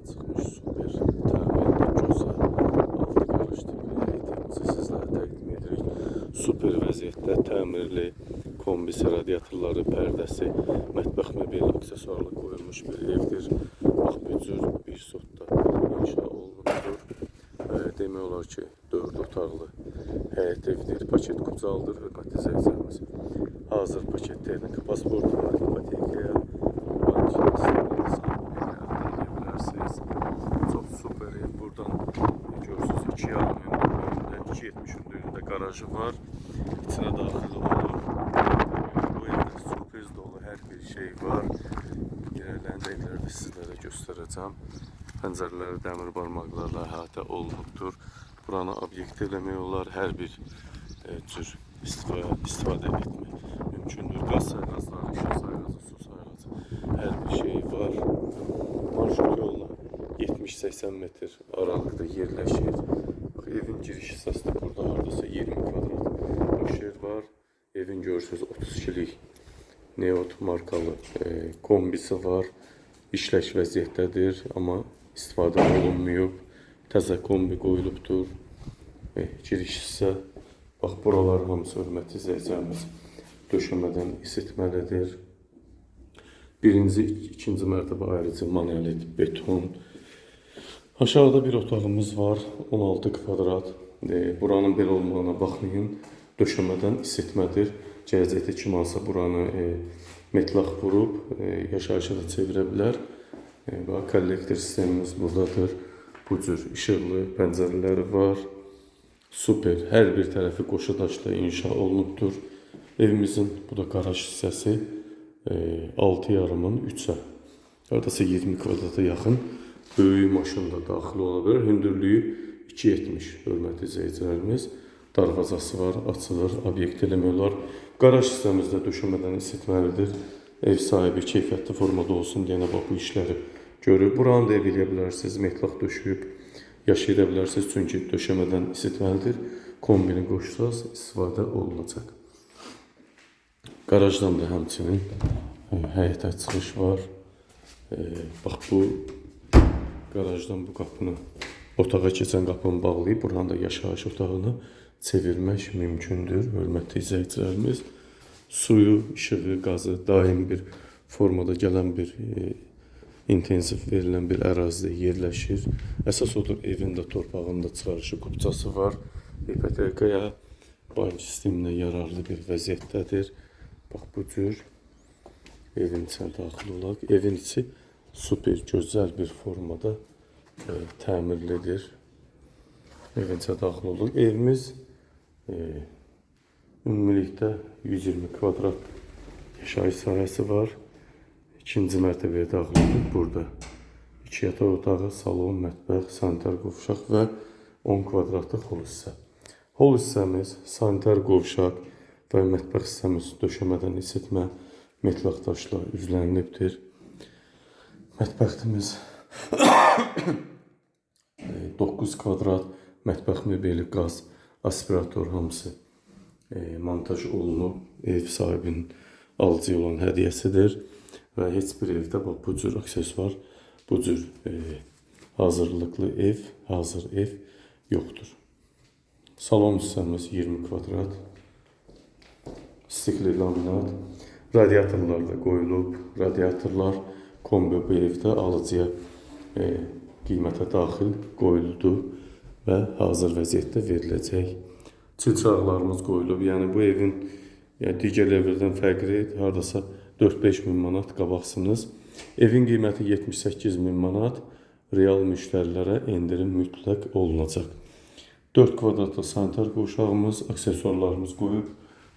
çıxmış super təmirli gözəl altı qarış tipli həyətimizi sizlərə təqdim edirik. Super vəziyyətdə təmirli kombisi, radiatorları, pərdəsi, mətbəx mebeli, aksesuarlı qoyulmuş bir evdir. Bax, bu cür bir sotda inşa olunubdur. Demək olar ki, 4 otaqlı həyət evdir. Paket qucaldır, hörmətli izləyicilərimiz. Hazır paket texnika pasportu var, ipotekaya, bank çok super ev. Buradan görürsünüz 2,5 önünde, 2,70 önünde garajı var. İçine daxil olur. Bu evdə sürpriz dolu hər bir şey var. İlerleyen evlerde sizlere göstereceğim. Pəncərələri dəmir barmaqlarla əhatə olunubdur. Buranı obyekt eləmək olar, hər bir cür istifadə etmək mümkündür. Qaz sayğacları, işıq sayğacı, su sayğacı, hər bir şey var. Marşrut yolla 70-80 metr aralıqda yerləşir. Bax, evin giriş hissəsi də burada hardasa 20 kvadrat boş yer var. Evin görürsünüz 32'lik Neot markalı kombisi var. İşləş vəziyyətdədir, amma istifadə olunmuyor. Təzə kombi qoyulubdur. Giriş hissə, bax, buralar hamısı hörmətli izləyicilərimiz döşəmədən isitməlidir. Birinci, ikinci mərtəbə ayrıca manuelit beton. Aşağıda bir otağımız var, 16 kvadrat. Buranın belə olmağına baxmayın, döşəmədən isitmədir. Gələcəkdə kim alsa buranı metlaq vurub yaşayışa da çevirə bilər. Bax, kollektor sistemimiz buradadır. Bu cür işıqlı pəncərələri var. Super, hər bir tərəfi qoşa daşla inşa olunubdur. Evimizin bu da garaj hissəsi 6,5-ın 3-ə. Hardasa 20 kvadrata yaxın böyük maşın da daxil ola bilər. Hündürlüyü 2,70 hörmətli izləyicilərimiz. Darvazası var, açılır, obyekt eləmək olar. Garaj hissəmizdə döşəmədən isitməlidir. Ev sahibi keyfiyyətli formada olsun deyənə bax, bu işləri görüb. Buranı da ev eləyə bilərsiniz, metlaq döşüyüb yaşaya bilərsiniz. Çünki döşəmədən isitməlidir. Kombini qoşsaz istifadə olunacaq. Garajdan da həmçinin həyətə çıxış var. Bax, bu garajdan bu qapını, otağa keçən qapını bağlayıb buradan da yaşayış otağını çevirmək mümkündür. Hörmətli izləyicilərimiz, suyu, işığı, qazı daim bir formada gələn bir intensiv verilən bir ərazidə yerləşir. Əsas odur, evin də torpağında çıxarışı qubçası var. İpotekaya, bank sisteminə yararlı bir vəziyyətdədir. Bax, bu cür evin içine daxil olaq. Evin içi super, gözəl bir formada təmirlidir. Evin içine daxil olaq. Evimiz ümumilikdə 120 kvadrat yaşayış sahəsi var. İkinci mərtəbəyə daxil olub. Burada 2 yataq otağı, salon, mətbəx, sanitar qovşaq və 10 kvadratlıq hol hissə. Hol hissəmiz, sanitar qovşaq və mətbəx hissəmiz döşəmədən isitmə metlaq daşla üzlənilibdir. Mətbəximiz 9 kvadrat mətbəx mebeli, qaz, aspirator hamısı montaj olunub. Ev sahibinin alıcıya olan hədiyyəsidir. Və heç bir evdə bax, bu cür aksesuar, bu cür hazırlıqlı ev, hazır ev yoxdur. Salon hissəmiz 20 kvadrat. Stikli laminat. Radiatorlar da qoyulub. Radiatorlar kombi bu evdə alıcıya qiymətə daxil qoyuldu və hazır vəziyyətdə veriləcək. Çılçaqlarımız qoyulub. Yəni bu evin digər evlərdən fərqli hardasa 4-5 min manat qabaqsınız. Evin qiyməti 78 min manat. Real müştərilərə endirim mütləq olunacaq. 4 kvadratlı sanitar qovşağımız, aksesuarlarımız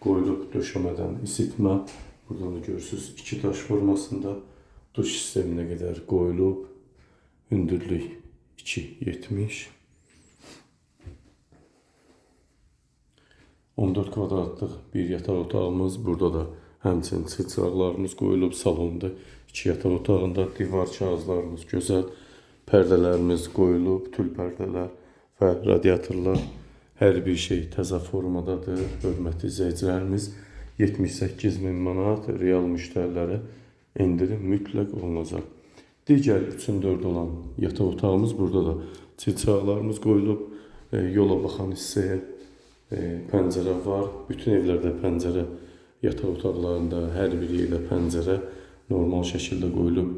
qoyulub döşəmədən isitmə. Buradan da görürsünüz 2 daş formasında duş sisteminə qədər qoyulub. Hündürlük 2,70. 14 kvadratlıq bir yataq otağımız. Burada da həmçinin çılçaqlarımız qoyulub. Salonda 2 yataq otağında divar kağızlarımız gözəl. Pərdələrimiz qoyulub. Tül pərdələr və radiatorlar. Hər bir şey təzə formadadır. Hörmətli izləyicilərimiz, 78 min manat real müştərilərə endirim mütləq olunacaq. Digər 3-4 olan yataq otağımız burada da çilçaqlarımız qoyulub. Yola baxan hissəyə pəncərə var. Bütün evlərdə pəncərə, yataq otaqlarında hər bir yerdə pəncərə normal şəkildə qoyulub.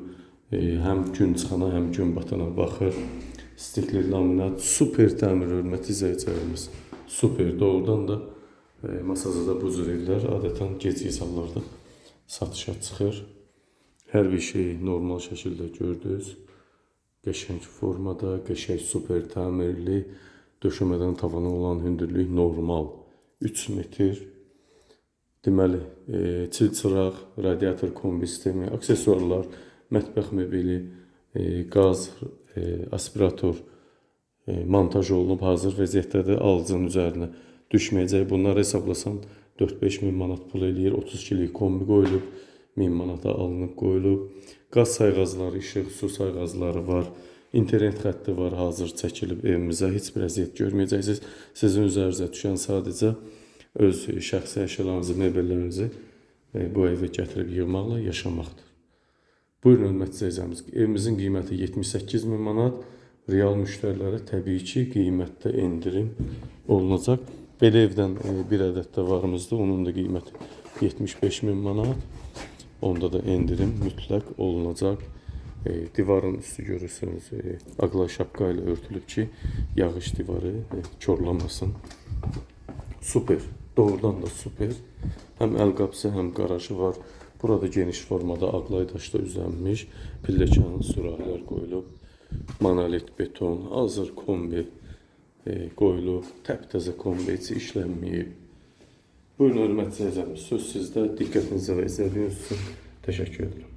Həm gün çıxana, həm gün batana baxır. Stikli laminat, super təmir, hörmətli izləyicilərimiz. Super, doğrudan da Masazada bu cür evlər adətən gec hallarda satışa çıxır. Hər bir şey normal şəkildə gördünüz. Qəşəng formada, qəşəng super təmirli, döşəmədən tavana olan hündürlük normal 3 metr. Deməli, çil çıraq, radiator kombi sistemi, aksesuarlar, mətbəx mebeli, qaz, aspirator montaj olunub, hazır vəziyyətdədir. Alıcının üzərinə düşməyəcək. Bunları hesablasan 4-5 min manat pul eləyir. 30 kilik kombi qoyulub, 1000 manata alınıb qoyulub. Qaz sayğacları, işıq, su sayğacları var. İnternet xətti var, hazır çəkilib evimizə. Heç bir əziyyət görməyəcəksiniz. Sizin üzərinizə düşən sadəcə öz şəxsi əşyalarınızı, mebellərinizi bu evə gətirib yığmaqla yaşamaqdır. Buyurun, hörmətli izləyicilərimiz. Evimizin qiyməti 78 min manat. Real müştərilərə təbii ki, qiymətdə endirim olunacaq. Belə evdən bir ədəd də varımızdır. Onun da qiyməti 75 min manat. Onda da endirim mütləq olunacaq. Divarın üstü görürsünüz, ağla şapka ilə örtülüb ki, yağış divarı korlamasın. Super, doğrudan da super. Həm əl qapısı, həm qarajı var. Burada geniş formada ağlay daşda üzənmiş, pilləkən sürahilər qoyulub. Monolit beton, hazır kombi qoyulub, təptəzə kombi heç işlənməyib. Buyurun, hörmətli izləyicilərimiz, söz sizdə. Diqqətinizə və izlədiyiniz üçün təşəkkür edirəm.